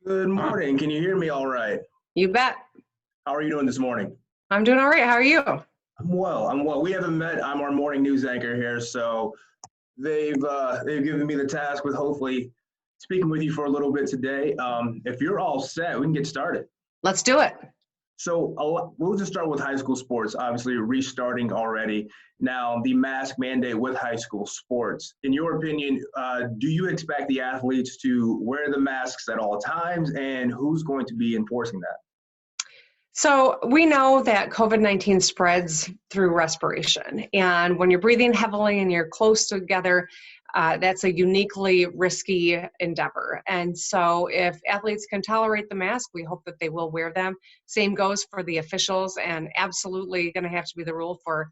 Good morning. Can you hear me all right? You bet. How are you doing this morning? I'm doing all right. How are you? I'm well. We haven't met. I'm our morning news anchor here, so they've given me the task with hopefully speaking with you for a little bit today. If you're all set, we can get started. Let's do it. So we'll just start with high school sports, obviously restarting already. Now, the mask mandate with high school sports. In your opinion, do you expect the athletes to wear the masks at all times, and who's going to be enforcing that? So we know that COVID-19 spreads through respiration. And when you're breathing heavily and you're close together, that's a uniquely risky endeavor. And so if athletes can tolerate the mask, we hope that they will wear them. Same goes for the officials, and absolutely going to have to be the rule for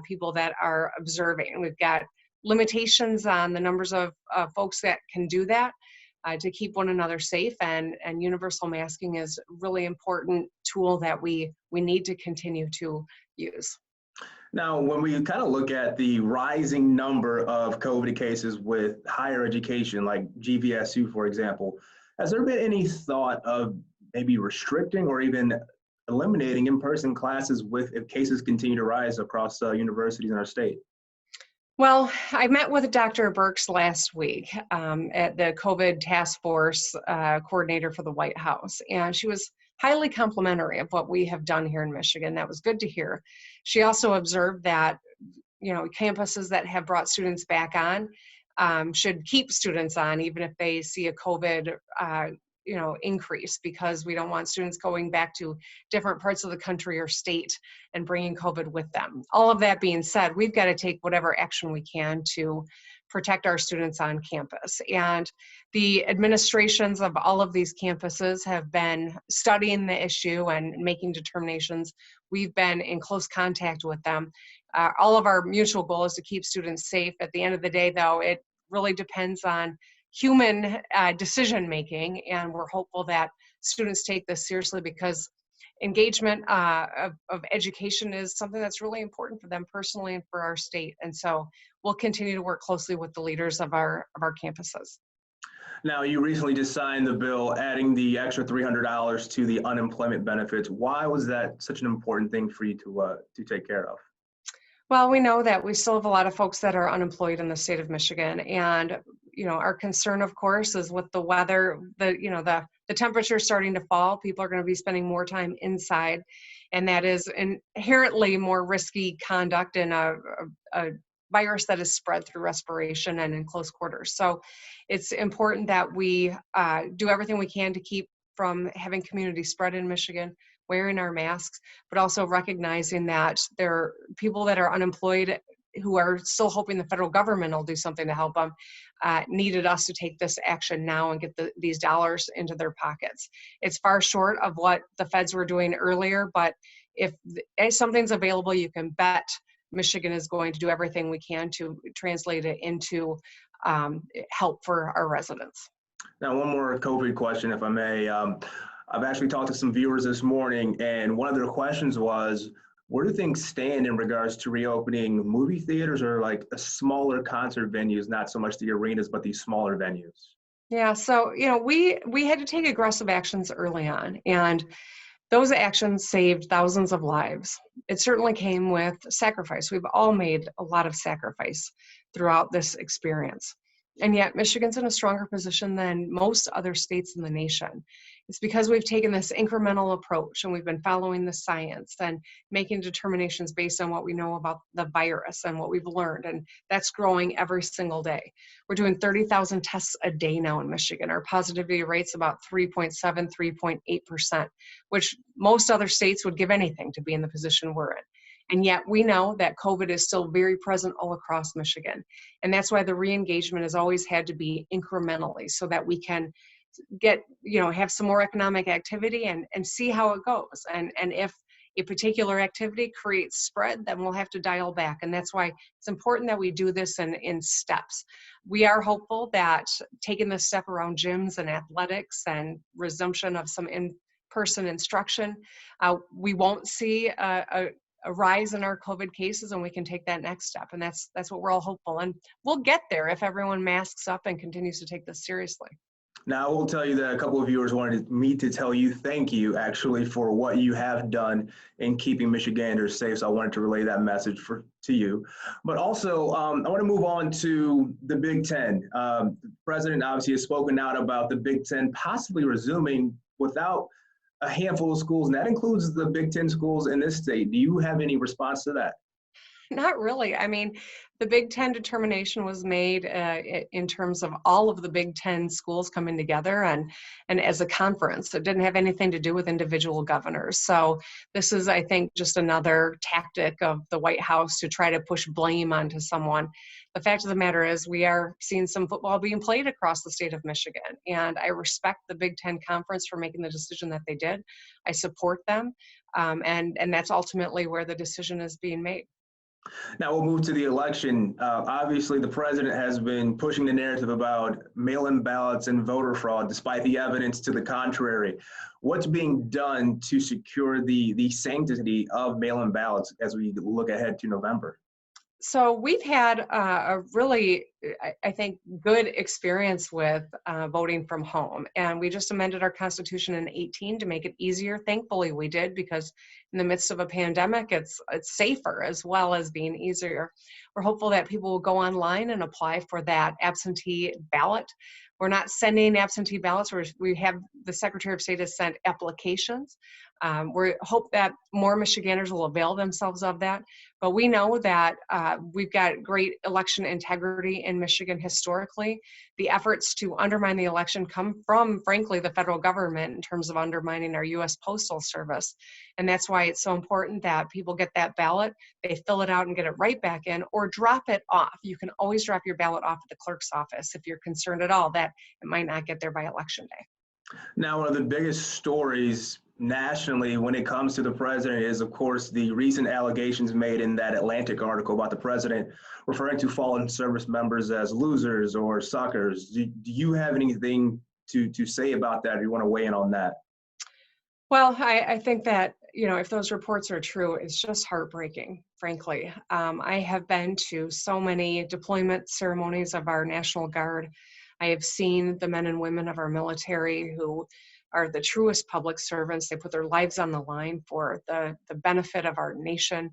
people that are observing. We've got limitations on the numbers of folks that can do that. To keep one another safe, and universal masking is a really important tool that we need to continue to use. Now, when we kind of look at the rising number of COVID cases with higher education, like GVSU, for example, has there been any thought of maybe restricting or even eliminating in-person classes if cases continue to rise across universities in our state? Well, I met with Dr. Birx last week at the COVID task force coordinator for the White House, and she was highly complimentary of what we have done here in Michigan. That was good to hear. She also observed that, campuses that have brought students back on should keep students on, even if they see a COVID increase, because we don't want students going back to different parts of the country or state and bringing COVID with them. All of that being said, we've got to take whatever action we can to protect our students on campus. And the administrations of all of these campuses have been studying the issue and making determinations. We've been in close contact with them. All of our mutual goal is to keep students safe. At the end of the day, though, it really depends on human decision making, and we're hopeful that students take this seriously, because engagement of education is something that's really important for them personally and for our state. And so we'll continue to work closely with the leaders of our campuses. Now, you recently just signed the bill adding the extra $300 to the unemployment benefits. Why was that such an important thing for you to take care of? Well, we know that we still have a lot of folks that are unemployed in the state of Michigan, and our concern, of course, is with the weather. The temperature starting to fall. People are going to be spending more time inside, and that is inherently more risky conduct in a virus that is spread through respiration and in close quarters. So, it's important that we do everything we can to keep from having community spread in Michigan, wearing our masks, but also recognizing that there are people that are unemployed who are still hoping the federal government will do something to help them, needed us to take this action now and get these dollars into their pockets. It's far short of what the feds were doing earlier, but if something's available, you can bet Michigan is going to do everything we can to translate it into help for our residents. Now, one more COVID question, if I may. I've actually talked to some viewers this morning, and one of their questions was, where do things stand in regards to reopening movie theaters or like a smaller concert venues, not so much the arenas, but these smaller venues? Yeah, so, we had to take aggressive actions early on, and those actions saved thousands of lives. It certainly came with sacrifice. We've all made a lot of sacrifice throughout this experience. And yet Michigan's in a stronger position than most other states in the nation. It's because we've taken this incremental approach, and we've been following the science and making determinations based on what we know about the virus and what we've learned. And that's growing every single day. We're doing 30,000 tests a day now in Michigan. Our positivity rate's about 3.7, 3.8%, which most other states would give anything to be in the position we're in. And yet we know that COVID is still very present all across Michigan. And that's why the re-engagement has always had to be incrementally, so that we can get, have some more economic activity and see how it goes. And if a particular activity creates spread, then we'll have to dial back. And that's why it's important that we do this in steps. We are hopeful that taking this step around gyms and athletics and resumption of some in-person instruction, we won't see a a rise in our COVID cases, and we can take that next step. And that's what we're all hopeful. And we'll get there if everyone masks up and continues to take this seriously. Now, I will tell you that a couple of viewers wanted me to tell you thank you, actually, for what you have done in keeping Michiganders safe. So I wanted to relay that message to you. But also, I want to move on to the Big Ten. The president obviously has spoken out about the Big Ten possibly resuming without a handful of schools, and that includes the Big Ten schools in this state. Do you have any response to that? Not really. I mean, the Big Ten determination was made in terms of all of the Big Ten schools coming together and as a conference. It didn't have anything to do with individual governors. So this is, I think, just another tactic of the White House to try to push blame onto someone. The fact of the matter is we are seeing some football being played across the state of Michigan. And I respect the Big Ten Conference for making the decision that they did. I support them. And that's ultimately where the decision is being made. Now we'll move to the election. Obviously, the president has been pushing the narrative about mail-in ballots and voter fraud, despite the evidence to the contrary. What's being done to secure the sanctity of mail-in ballots as we look ahead to November? So we've had a really, I think, good experience with voting from home. And we just amended our Constitution in 2018 to make it easier. Thankfully, we did, because in the midst of a pandemic, it's safer as well as being easier. We're hopeful that people will go online and apply for that absentee ballot. We're not sending absentee ballots. We have the Secretary of State has sent applications. We hope that more Michiganders will avail themselves of that. But we know that we've got great election integrity in Michigan historically. The efforts to undermine the election come from, frankly, the federal government in terms of undermining our U.S. Postal Service. And that's why it's so important that people get that ballot, they fill it out and get it right back in, or drop it off. You can always drop your ballot off at the clerk's office if you're concerned at all that it might not get there by election day. Now, one of the biggest stories nationally when it comes to the president is, of course, the recent allegations made in that Atlantic article about the president referring to fallen service members as losers or suckers. Do you have anything to say about that, or you want to weigh in on that? Well, I think that, if those reports are true, it's just heartbreaking, frankly. I have been to so many deployment ceremonies of our National Guard. I have seen the men and women of our military who are the truest public servants. They put their lives on the line for the benefit of our nation.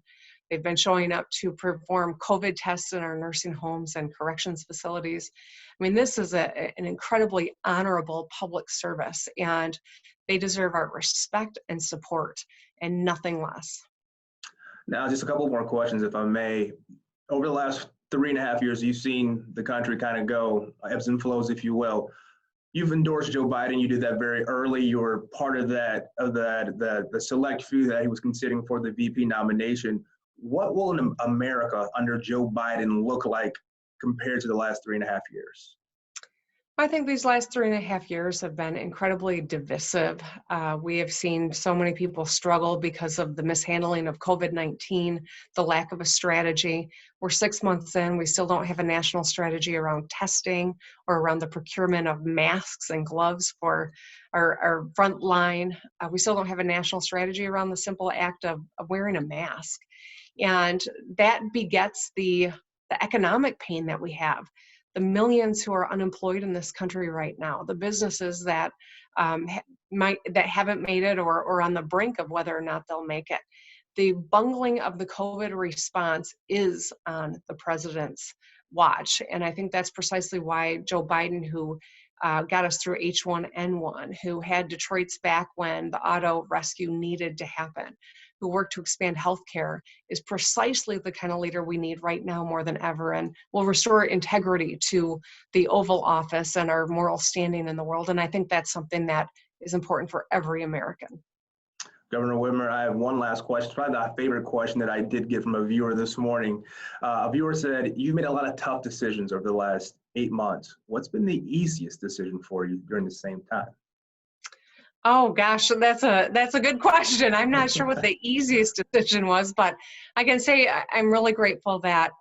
They've been showing up to perform COVID tests in our nursing homes and corrections facilities. I mean, this is an incredibly honorable public service, and they deserve our respect and support and nothing less. Now, just a couple more questions, if I may. Over the last 3.5 years, you've seen the country kind of go ebbs and flows, if you will. You've endorsed Joe Biden. You did that very early. You were part of the select few that he was considering for the VP nomination. What will an America under Joe Biden look like compared to the last 3.5 years? I think these last 3.5 years have been incredibly divisive. We have seen so many people struggle because of the mishandling of COVID-19, the lack of a strategy. We're 6 months in, we still don't have a national strategy around testing or around the procurement of masks and gloves for our front line. We still don't have a national strategy around the simple act of wearing a mask. And that begets the economic pain that we have. The millions who are unemployed in this country right now, the businesses that haven't made it or on the brink of whether or not they'll make it. The bungling of the COVID response is on the president's watch. And I think that's precisely why Joe Biden, who got us through H1N1, who had Detroit's back when the auto rescue needed to happen, who worked to expand healthcare, is precisely the kind of leader we need right now more than ever, and will restore integrity to the Oval Office and our moral standing in the world. And I think that's something that is important for every American. Governor Whitmer, I have one last question, probably my favorite question that I did get from a viewer this morning. A viewer said, you've made a lot of tough decisions over the last 8 months. What's been the easiest decision for you during the same time? Oh gosh, that's a good question. I'm not sure what the easiest decision was, but I can say I'm really grateful that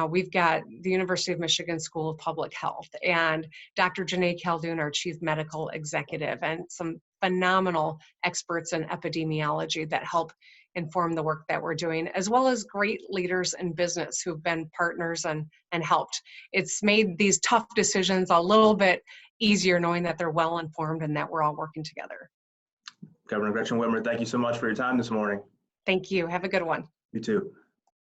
we've got the University of Michigan School of Public Health and Dr. Janae Caldoun, our Chief Medical Executive, and some phenomenal experts in epidemiology that help inform the work that we're doing, as well as great leaders in business who've been partners and helped. It's made these tough decisions a little bit easier knowing that they're well informed and that we're all working together. Governor Gretchen Whitmer, thank you so much for your time this morning. Thank you. Have a good one. You too.